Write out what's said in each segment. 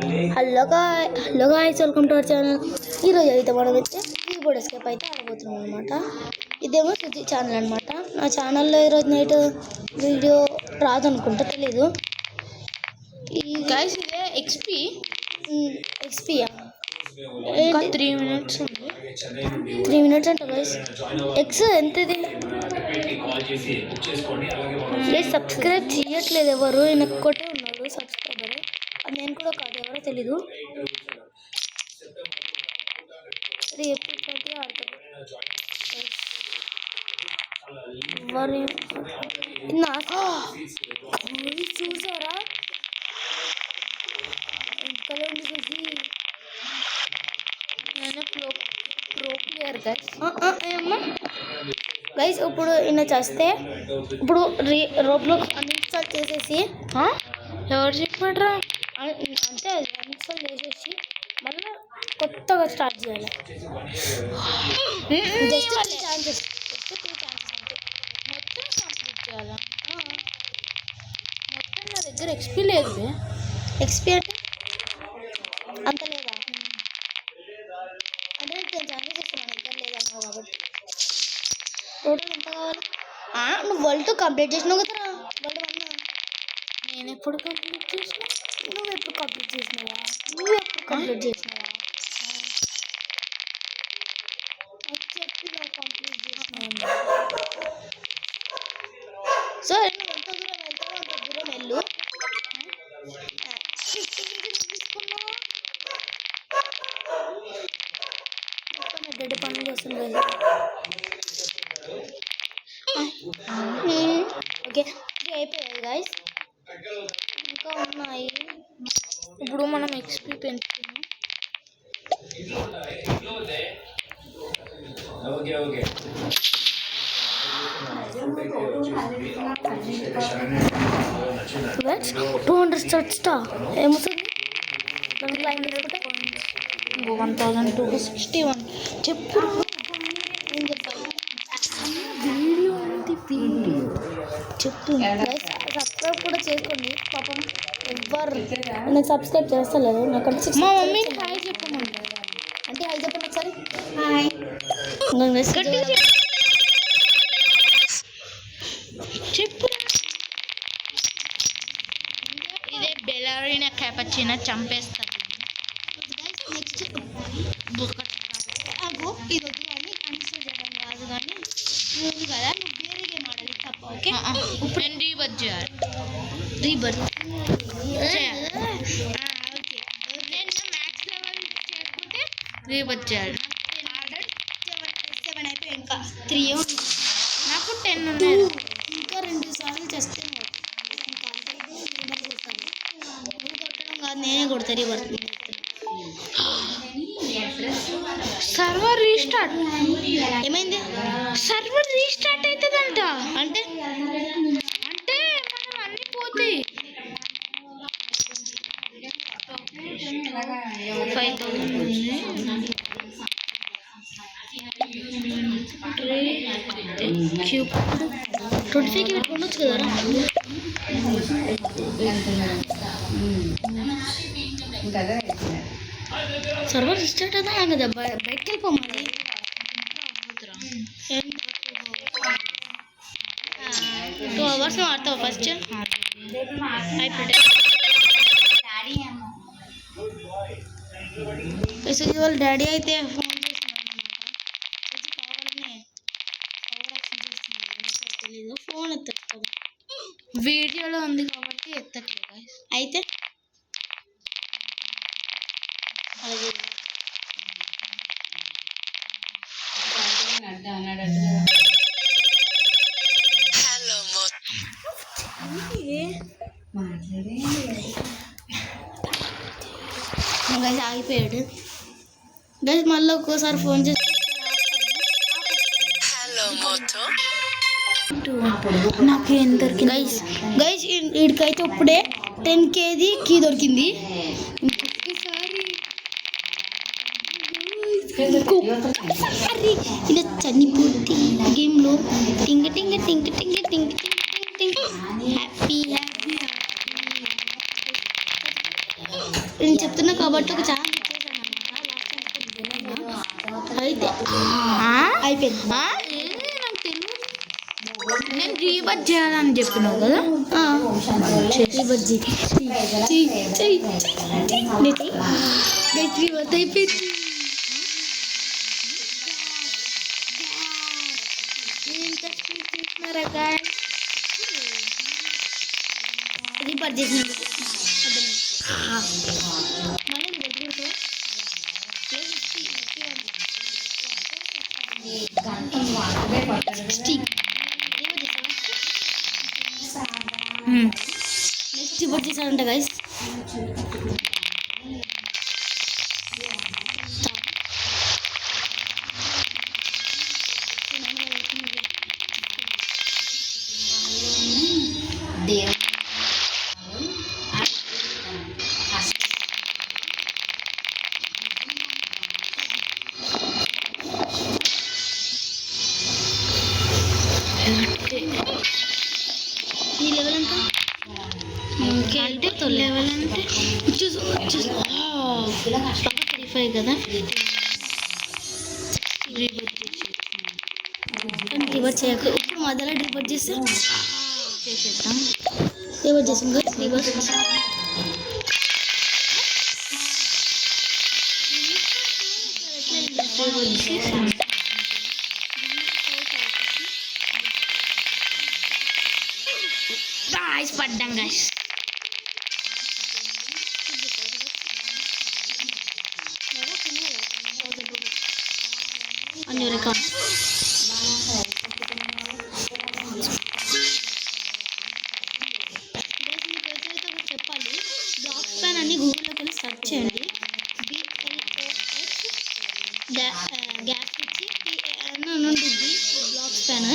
Hello guys, welcome to our channel. ఈరోజు అయితే మనం అయితే కీబోర్డ్ ఎస్కేప్ అయితే ఆడబోతున్నాం అనమాట. ఇదేమో సుజీ ఛానల్ అనమాట. నా ఛానల్లో ఈరోజు నైట్ వీడియో రాదనుకుంటా, తెలీదు. గైస్ ఇదే ఎక్స్పీయా 3 minutes ఉంది. 3 minutes అంట గైస్. ఎక్స్ ఎంత ఇది? సబ్స్క్రైబ్ చేయట్లేదు ఎవరు, ఈయన ఒక్కటే ఉన్నాడు సబ్స్క్రైబర్. అది నేను కూడా కాదు, ఎవరో తెలీదు. ఎప్పుడు ఆడతాడు చూసారా ఎంతలో ఉంది చూసి. నేను ప్రో ప్లేయర్ గైస్. ఇప్పుడు ఈయన చేస్తే ఇప్పుడు రోబ్లాక్స్ అన్ఇన్స్టాల్ చేసేసి ఎవరు చెప్పాడ్రా అంటే అన్ఇన్స్టాల్ చేసేసి మళ్ళీ కొత్తగా స్టార్ట్ చేయాలి. జస్ట్ 3 ఛాన్సెస్ అంతే. మొత్తం కంప్లీట్ చేయాలా? మొత్తం నా దగ్గర ఎక్స్పీ లేదు. ఎక్స్పీ అంటే అంత లేదా? అంటే 10 ఛాన్సెస్ ఇస్తున్నాను, ఇద్దరు లేదన్నావు కాబట్టి. టోటల్ ఎంత కావాలి? నువ్వు వరల్డ్ 2 కంప్లీట్ చేసినావు కదరా. వరల్డ్ 1 నేను ఎప్పుడు కంప్లీట్ చేసిన? నువ్వు ఎప్పుడు కంప్లీట్ చేసినావా? చెప్పి నువ్వు కంప్లీట్ చేసినావు. సో నువ్వు ఎంత దూరం వెళ్తావో అంత దూరం వెళ్ళు. తీసుకున్నావు డెడ్ పనులు చేస్తుంది. ఓకే, 3 అయిపోయాయి గాయస్. ఇంకా ఉన్నాయి. ఇప్పుడు మనం ఎక్స్పీ పెంచుతున్నాం. Let's 200 స్టా ఏమవుతుంది? 1261 చెప్పు. ఏం చెప్పాలి? వీడియో ఉంది, వీడియో చెప్పు. సబ్స్క్రైబ్ కూడా చేసుకోండి. పాపం ఎవ్వరు నేను సబ్స్క్రైబ్ చేస్తలేదు. నాకంటే మా మమ్మీ హాయ్ చెప్పమంటారు. అంటే హాయ్ చెప్పండి ఒకసారి. హాయ్ చెప్పు. ఇదే బెలరీనా క్యాపచినో చంపేస్తుంది. నెక్స్ట్ అగో ఇది వద్దు కానీ అన్ఇన్స్టాల్ చేయడం రాదు కానీ నువ్వు కదా, నువ్వు వేరే గేమ్ ఆడాలి తప్ప. ఓకే, ఇప్పుడు నేను రీబర్త్ చేయాలి. రీబర్త్ ఓకే, నేను మ్యాక్స్ లెవెల్ చేసుకుంటే రీబర్త్ చేయాలి. ఆర్డర్ 7 అయిపోయి ఇంకా 3 నాకు 10 ఉన్నాయి. ఇంకా 2 సార్లు చేస్తే ఇంకా రీబర్త్ కొడతాను. నువ్వు కొట్టడం కాదు, నేనే కొడతా రీబర్త్. సర్వర్ రీస్టార్ట్ ఏమైంది? సర్వర్ రీస్టార్ట్ అవుతుందంట. అంటే అంటే మనం అన్ని పోతాయి. 5000 25కి పెట్టుకోవచ్చు కదా. సర్వర్ రీస్టార్ట్ అవుతా కదా, బయటకి వెళ్ళిపోమని. 2 hours ఆడతావు ఫస్ట్. వాళ్ళ డాడీ అయితే ఫోన్ చేస్తున్నాడు. తెలీదు, ఫోన్ ఎత్తట్లేదు. వీడియోలో ఉంది కాబట్టి ఎత్తట్లేదు. అయితే గైస్ ఆగిపోయాడు. గైస్ మళ్ళీ ఒక్కోసారి ఫోన్ చేసి నాకేం దొరికింది గైస్. వీడికైతే ఇప్పుడే 10Kది కీ దొరికింది. ఇలా చనిపోతే గేమ్లో టింగ్ టింగ్ టింగ్ టింగ్ టింగ్ టింగ్ టింగ్ హ్యాపీ హ్యాపీ నేను చెప్తున్నా కాబట్టి ఒక ఛాన్స్ ఇచ్చేసాను అనమాట. అయితే అయిపోయింది. నాకు తెలియదు. నేను రీబర్త్ చేయాలని చెప్పినావు కదా. రీబర్త్ అయిపోయింది. రీబర్త్ చేసినందుకు నెక్స్ట్ రిపోర్ట్ చేశాడంట గైస్. నీ లెవెల్ ఎంత? ఇంకేంటి లెవెల్ అంటే 35 కదా. రివర్ట్ చేయకు. ఇప్పుడు మధ్యలో రివర్ట్ చేస్తే చేసేద్దాం. రివర్ట్ చేసింది. రివర్ట్ గాయ్స్ పడ్డాం గాయ్స్. on your account. చెప్పాలి. బ్లాక్స్ ప్యాన్ అని గూగుల్లోకి వెళ్ళి సెర్చ్ చేయండి. గ్యాస్ ఇచ్చి ఉండిద్ది బ్లాక్స్ ప్యాన్.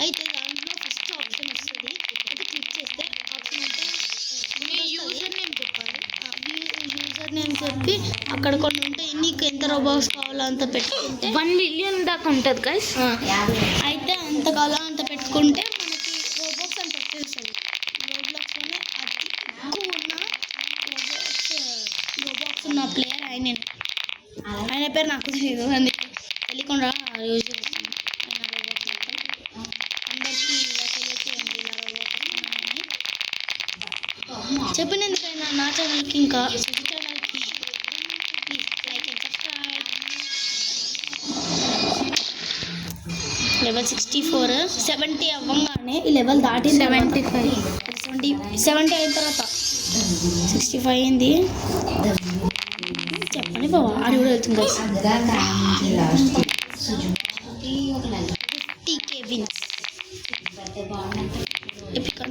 అయితే దాంట్లో ఫస్ట్ ఆప్షన్ వస్తుంది. అది క్లిక్ చేస్తే ఆప్షన్ అంటే మీ యూజర్ నేమ్ చెప్పాలి. యూజర్ నేమ్ చెప్పి అక్కడ కొన్ని ఉంటాయి. నీకు ఎంత రోబాక్స్ కావాలో అంత పెట్టుకుంటే 1 మిలియన్ దాకా ఉంటుంది గైస్. అయితే అంత కావాలో అంత పెట్టుకుంటే మనకి రోబాక్స్ అంత వచ్చేస్తుంది. రోబ్లాక్స్లోనే అతి ఎక్కువ ఉన్న రోబాక్స్ ఉన్న ప్లేయర్ ఆయన పేరు నాకు తెలియదు, అందుకే తెలియకుండా యూజ్ చేస్తాను. ఆయన రోబాక్స్ అందరికీ ఇలా తెలియచేయండి. ఇలా రోబాక్స్ చెప్పినందుకైనా నా ఛానల్కి ఇంకా సుజి ఛానల్కి please like and subscribe. Level 64 70 అవ్వగానే ఈ లెవెల్ దాటి 75 70 అయిన తర్వాత 65 అయింది. చెప్పండి బాబా అని కూడా వెళ్తుంది. 50K wins.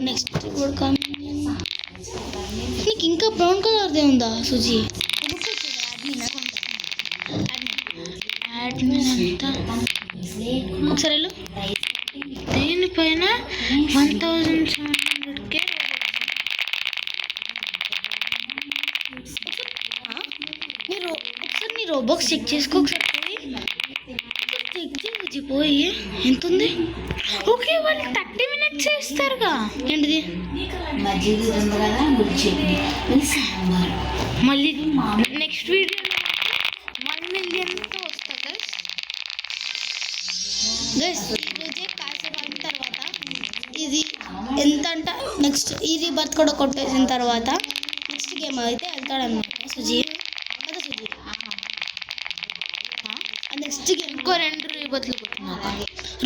నెక్స్ట్ నీకు ఇంకా బ్రౌన్ కలర్దే ఉందా సుజీ? ఒకసారి వెళ్ళు. దీనిపైన 1700K. మీరు ఒకసారి నీ రోబాక్స్ చెక్ చేసుకో. ఒకసారి చెక్ చేయవచ్చు పోయి ఎంత ఉంది. ఓకే వాళ్ళు 30 మినిట్స్ ఇస్తారుగా. ఏంటిది? మళ్ళీ నెక్స్ట్ వీడియోలో 1 మిలియన్తో వస్తా గైస్. ఈరోజే కాసేపు అయిన తర్వాత ఇది ఎంత అంట నెక్స్ట్ ఈ రీబర్త్ కూడా కొట్టేసిన తర్వాత నెక్స్ట్ గేమ్ అయితే వెళ్తాడన్నమాట సుజీ కదా. సుజీ నెక్స్ట్ గేమ్ ఇంకో 2 రీబర్త్లు కొట్టినాక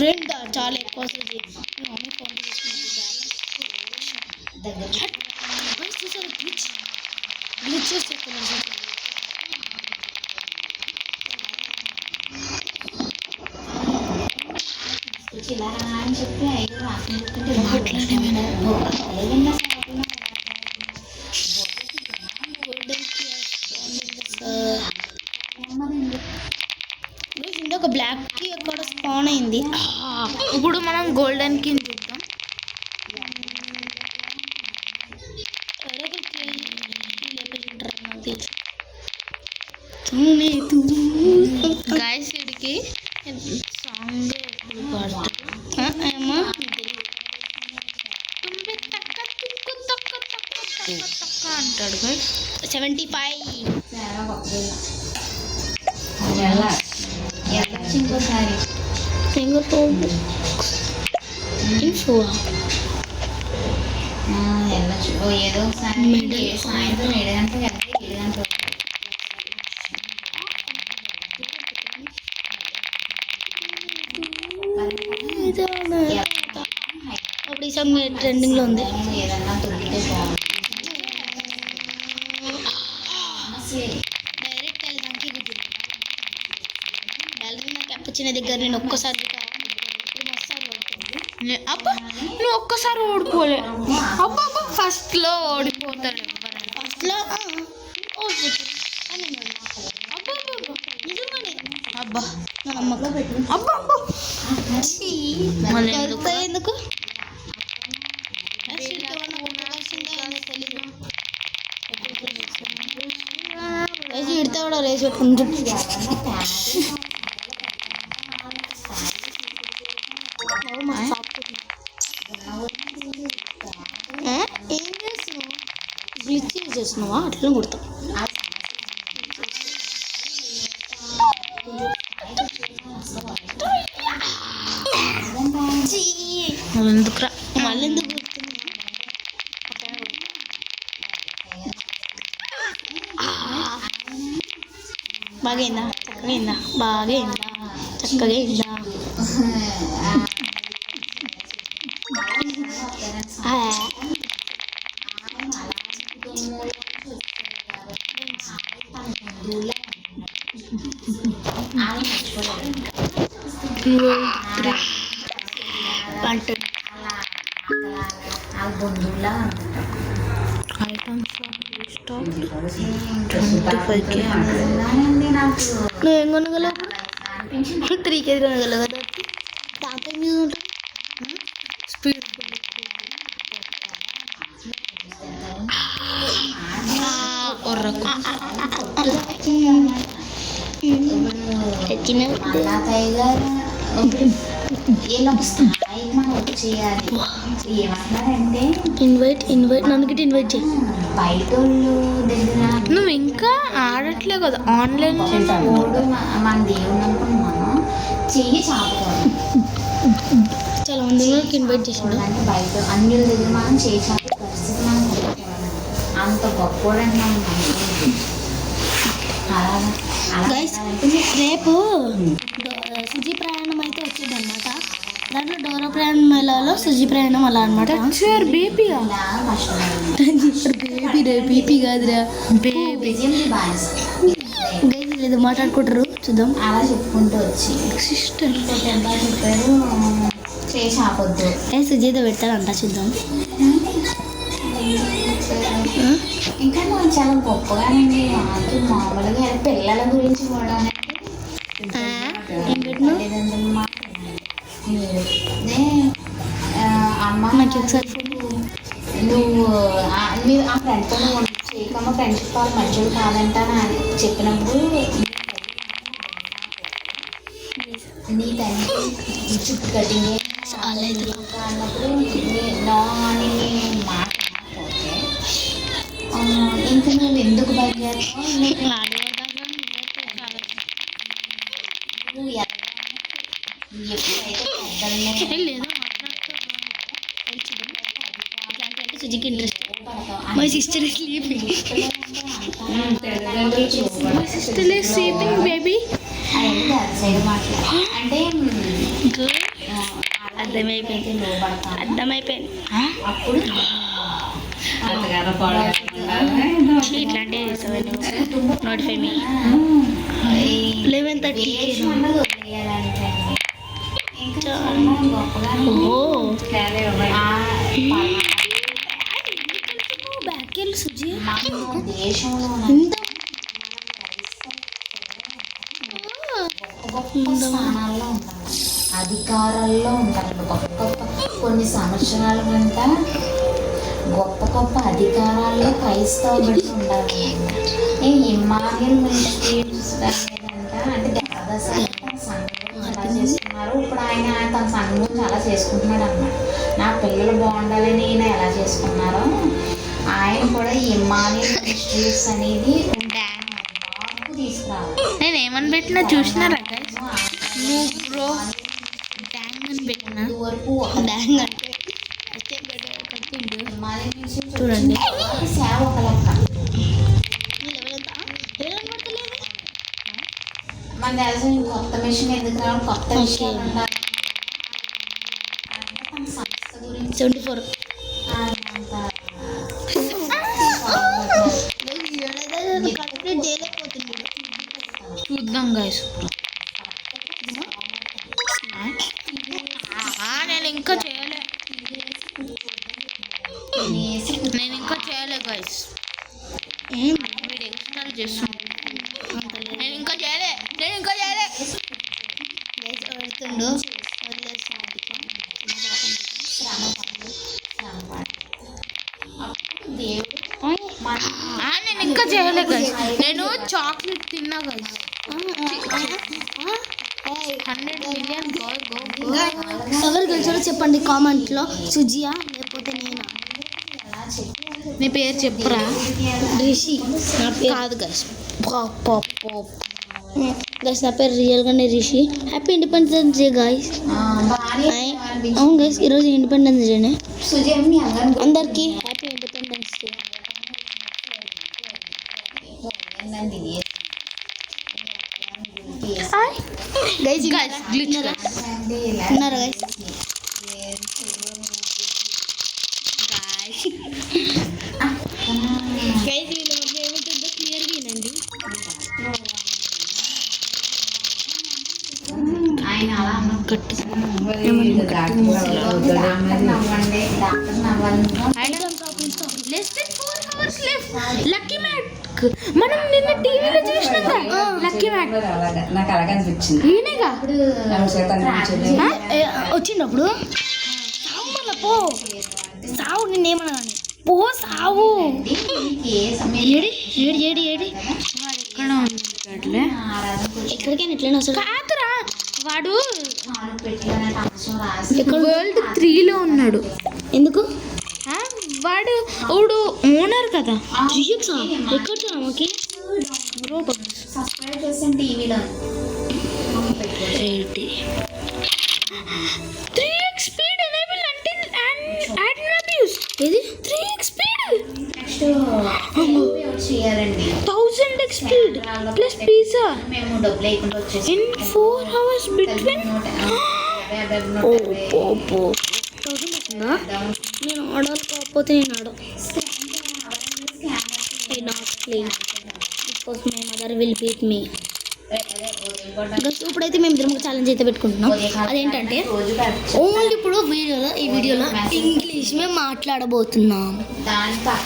2 చాలా ఎక్కువ సుజీ. మమ్మీ ఫోన్ చూసారు గ్లిచ్ చేస్తున్నాను సార్. ఇంకొక బ్లాక్ కి అక్కడ స్పాన్ అయింది. ఇప్పుడు మనం గోల్డెన్ కింగ్ చూద్దాం. గాయస్ వీడికి సాంగ్ ఎప్పుడు పాడుతుంది అంటాడు గైస్. 75. ఇంకోసారి ఇన్ఫో వెళ్ళచ్చు ఏదో ఒకసారి సాయంత్రం 7 గంటలకు వెళ్తే 7 గంటలకు అప్పుడు ఈ సాంగ్ ట్రెండింగ్లో ఉంది. ఏదన్నా దొరికితే బాగుంది. డైరెక్ట్ వెళ్ళడానికి కుదిరి బ్యాలరీనా క్యాప్ వచ్చిన దగ్గర నేను ఒక్కసారి అబ్బా నువ్వు ఒక్కసారి ఓడిపోలే. అబ్బా అబ్బా ఫస్ట్లో ఓడిపోతాడు ఎవరైనా. ఫస్ట్లో అబ్బా నా నమ్మకం పెట్టు. అబ్బా అబ్బా ఎందుకు రేసి ఇడితే కూడా రేసి పెట్టుకుంటు ఏం చేస్తున్నావు? గ్లిచ్ చేస్తున్నావా? అట్లా కుడతావు. ఎందుకురా మళ్ళీ ఎందుకు బాగైందా? చక్కగైందా? బాగైందా? చక్కగైందా? నువ్వేం కొనగలవు? 3 కేజీ కొనగలవు కదా. దాంతో మీద ఉంటుంది స్పీడ్. ఇన్వైట్ నన్ను ఇన్వైట్ చేయి. బయట నువ్వు ఇంకా ఆడట్లే కదా ఆన్లైన్. మన దేవుడు అనుకుని మనం చెయ్యి చాపుకోవాలి. చాలా మంది ఇన్వైట్ చేసిండు. బయట అన్యుల దగ్గర మనం చేయి చాపే పరిస్థితి మనం అంత గొప్పోడండి మనం. గైస్ రేపు సుజీ ప్రయాణం అయితే వచ్చింది అనమాట. దాంట్లో డోరా ప్రయాణం మేళాలో సుజీ ప్రయాణం అలా అనమాట. బేబీ బేబీ కాదురా బేబీ. గైస్ ఏదో మాట్లాడుకుంటారు చూద్దాం. అలా చెప్పుకుంటూ వచ్చి సిస్టర్ చెప్పారు చేసి ఆపొద్దు. సుజీతో పెడతాడంట చూద్దాం. ఇంకా నువ్వు చాలా గొప్పగానండి. మామూలుగా పిల్లల గురించి కూడా ఏం పెట్టినా అమ్మ నాకు ఒకసారి నువ్వు మీరు ఆ ఫ్రెండ్తో నువ్వు చేయకమ్మ ఫ్రెండ్షిప్ వాళ్ళు మంచిగా కాదంట అని చెప్పినప్పుడు నీ తండ్రి చుట్టూ కటింగ్ అన్నప్పుడు నో అని మాట ఇంకా నువ్వు ఎందుకు బయలుదేరుతావు? నువ్వు సుజీకి interest. My sister is sleeping. My sister is sleeping baby. అంటే అర్థమైపోయింది. అప్పుడు ఇట్లాంటి నోటిఫై మీ 11:30. బ్యాక్ వెళ్ళి సుజీ దేశంలో గొప్ప స్థానాల్లో ఉంటారు, అధికారాల్లో ఉంటారు. గొప్ప గొప్ప కొన్ని సంవత్సరాల వెంట గొప్ప గొప్ప అధికారాల్లో క్రైస్తవ బిడ్డలు ఉండాలి. ఇమ్మాన్యుయల్ మినిస్ట్రీస్ అంటే దేవదాస సంఘం ఎలా చేస్తున్నారు. ఇప్పుడు ఆయన తన సంఘం చాలా చేసుకుంటున్నాడు అన్నమాట. నా పిల్లలు బాగుండాలని ఈయన ఎలా చేసుకున్నారో ఆయన కూడా హిమాలయన్ మిస్టరీస్ అనేది మార్పు తీసుకురావాలి. నేను ఏమని పెట్టినా చూసినారా గైస్? నువ్వు బ్రో డ్యాంగ్ అని పెట్టినా ఇదివరకు డ్యాంగ్ అంటే హిమాలయన్ మిస్టరీస్ చూడండి. సేవ ఒక లెక్క. మన తెలుసు కొత్త మిషన్ ఎందుకు రావాలి, కొత్త విషయాలు ఉండాలి అంటే తన సంస్థ గురించి 74 అంత చూద్దాం గైస్. నేను ఇంకా చేయలే గైస్. వీడు ఎక్స్ట్రా చేస్తుంది. నేను ఇంకా చేయలే పెడుతుండు నేను ఇంకా చేయలే గైస్. నేను చాక్లెట్ తిన్నా గైస్. 100 మిలియన్ ఎవరు గెలిచారో చెప్పండి కామెంట్లో. సుజియా లేకపోతే నేనా? నీ పేరు చెప్పరా? రిషి నా పేరు కాదు గైస్. గైస్ నా పేరు రియల్గానే Rishi. Happy independence day guys. అవును గైస్ ఈరోజు ఇండిపెండెన్స్ డేనే. అందరికీ happy independence day. Guys glitch ఉన్నారా గైస్? గైస్ వీళ్ళ మధ్య ఏముంటుందో క్లియర్గా వినండి. ఆయన అలా గట్టి less than 4 hours left. Lucky మ్యాట్ మనం నిన్న టీవీలో చూసినాం కదా. లక్కీ మ్యాట్ నాకు అలాగే అనిపించింది. ఈయనగా వచ్చినప్పుడు సావు మళ్ళా పో సావు నిన్నేమన్నా కానీ పో సావు. ఏడి ఏడి ఏడి ఏడి ఎక్కడ ఉంటాడులే. ఎక్కడికైనా ఎట్లయినా వస్తాడు. కాదురా వాడు వరల్డ్ 3లో ఉన్నాడు. ఎందుకు వాడు ఓనర్ కదా. ఎక్కడ మాకి సబ్స్క్రైబ్ చేసాను టీవీలో. 3x speed enable until add abuse. ఇది 3x స్పీడ్ నెక్స్ట్ చేయాలండి. 1000x స్పీడ్ ప్లస్ పిజ్జా మేము డబ్బులు లేకుండా వచ్చేసి ఇన్ 4 hours బిట్వీన్. నేను ఆడాలి కాకపోతే నేను ఆడ not play because my mother will beat me. ఇప్పుడైతే మేము ఇద్దరం ఛాలెంజ్ అయితే పెట్టుకుంటున్నాం. అదేంటంటే ఓన్లీ ఇప్పుడు ఈ వీడియోలో ఇంగ్లీష్ మేము మాట్లాడబోతున్నాం.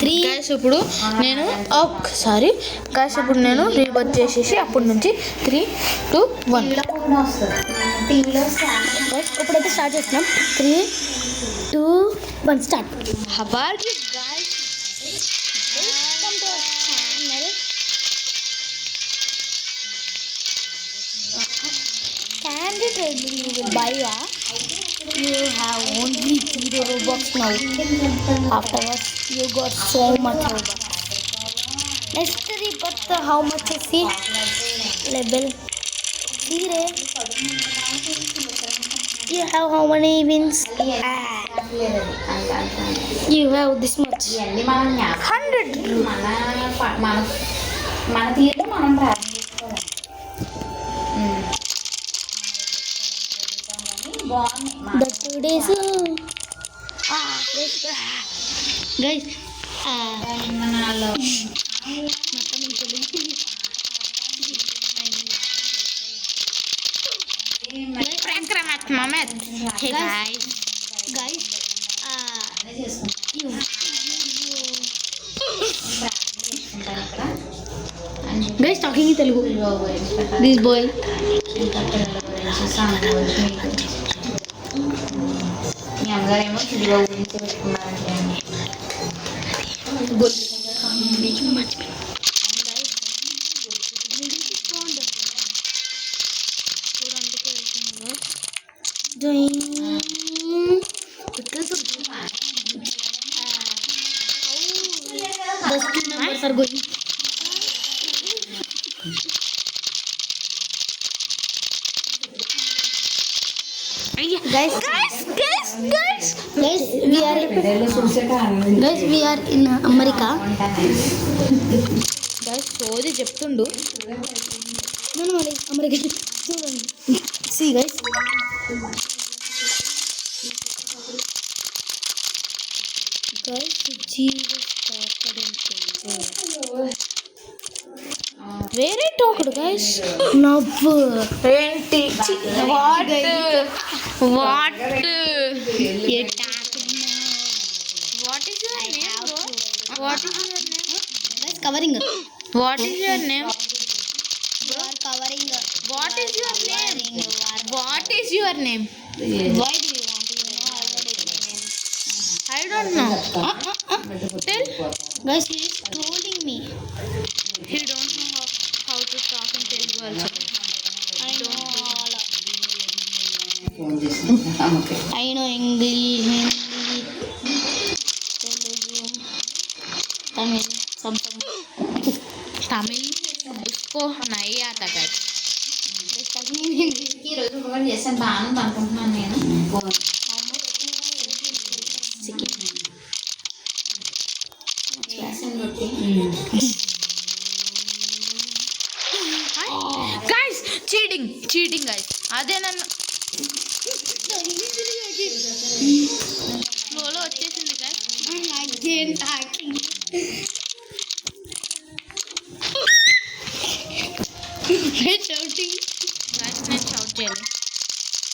3 గైస్ ఇప్పుడు నేను ఒకసారి గైస్ ఇప్పుడు నేను రీబర్త్ చేసేసి అప్పటి నుంచి 3, 2, 1 టీవీలో ఇప్పుడైతే స్టార్ట్ చేస్తున్నాం. 3, 2, 1 స్టార్ట్. హబార్ guys Candy trade you will buy you have only 0 Robux now. Afterwards you got so much Robux. Next rebirth how much is the level? 0. You have how many wins? You have this much. ఇవన్నీ మనం 100. మన తీరు మనం ప్రార్థన చేసుకోవాలి. బాగుంది The 2 days. Guys. Mamet. Hey guys. Guys. Guys talking in Telugu. This boy. మీ అమ్మగారేమో చిరుబాబు గురించి పెట్టుకున్నారంటే cars are going. Guys, we are in America. Guys సోది చెప్తుండు. America. See guys. వేరే టాక్డ్ గైస్. నవ్వు ఏంటి what what what is your name bro? What is your name? guys covering. What is your name? You are covering. What is your name? What is your name? Why do you want to know already my name? I don't know. Tell. Guys, he is trolling me. He don't know how to talk in Telugu also. I know all. Phone చేసి okay I know English, Hindi, Telugu, Tamil, something. Tamil उसको नहीं आता guys. ఈరోజు ఒకటి చేస్తాను బాగుంది అనుకుంటున్నాను నేను. చేసాను రొట్టి. Guys cheating guys. అదే నన్ను ఫ్లోలో వచ్చేసింది గాइस. Again talking. I'm shouting. గాइस నేను షౌట్ చేయాలి.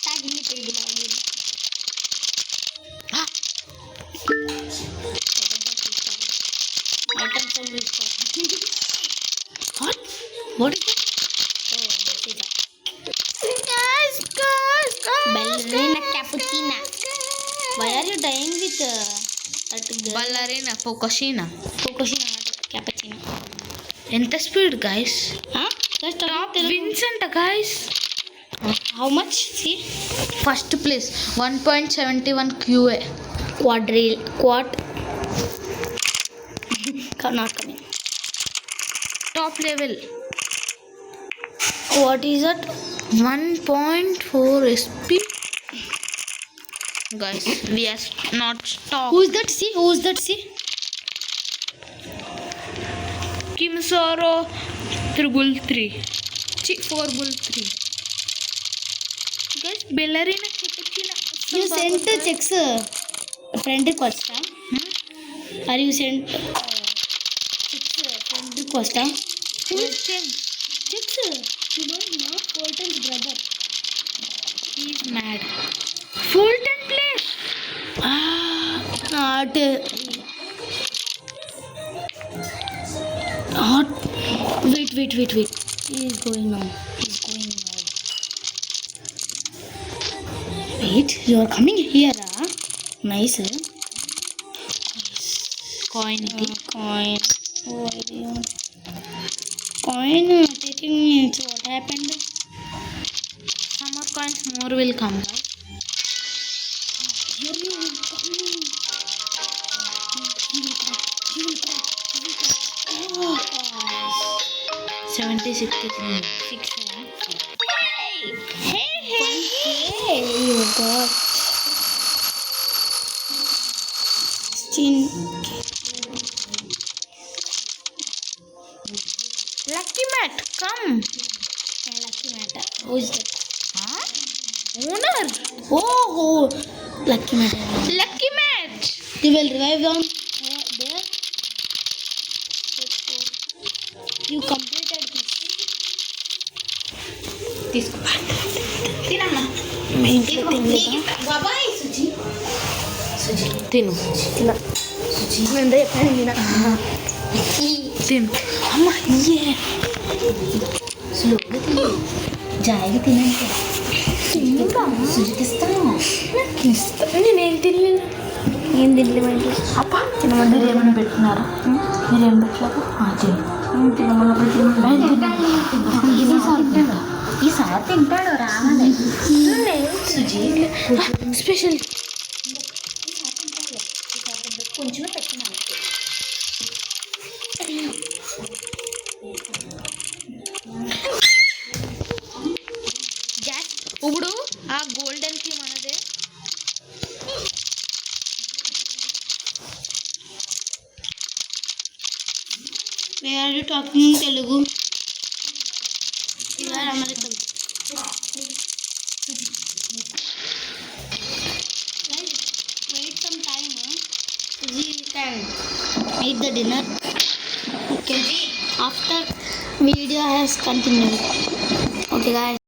Tagging it again. Item from restock. What? What is it? Oh, pizza. Guys. Ballerina cappuccino. Why are you dying with that girl? బల్లారేనా పొకోషినా. Fukushima, not cappuccino. ఎంత speed guys. Huh? Just top wins అంట guys. how much? See? First place 1.71 QA. Quad. Not coming. Top level What is that? 1.4 SP. Guys, we are not stopped. Who's that? See? Kimsoro 333. 433. Guys, ballerina cappuccino. You sent checks. Friend request. Are you sent checks? Friend request. Who is Chen? Checks. You don't know Fulton's brother. He is mad. Fulton place. Not. Wait. He is going now. Wait, you are coming here, huh? Nice. Coin ఇది. Coin. Oh, idea. Coin taking me. So what happened? Some more coins more will come, guys. Here you will come. He will come. Oh, 76. hey, you got 16. Lucky Mat, come. Lucky matter. Who is that? Huh? Owner. Oh, lucky matter. Lucky Mat. You will revive on there. You completed this. తీసుకో తినమ్మా. బాబాయ్ సుజి తిను. నేను చెప్పాను తిను. అమ్మ ఇయ్యే స్లోగా తిని జాయిగా తినండి. సుజికి ఇస్తాను. నేనేం తినలేదు. ఏం తినలేమండి అప్ప తినమని మీరు ఏమైనా పెట్టుకున్నారా? మీరేం పెట్టలేదు. ఈసారి తింటాడు రావాలి. సుజి స్పెషల్ కొంచెమే పెట్టినాను. ఆ గోల్డెన్ కి మనదే. Where are you talking Telugu? You are American. Guys, wait some time. We can eat the dinner. Okay. After video has continued. Okay, guys.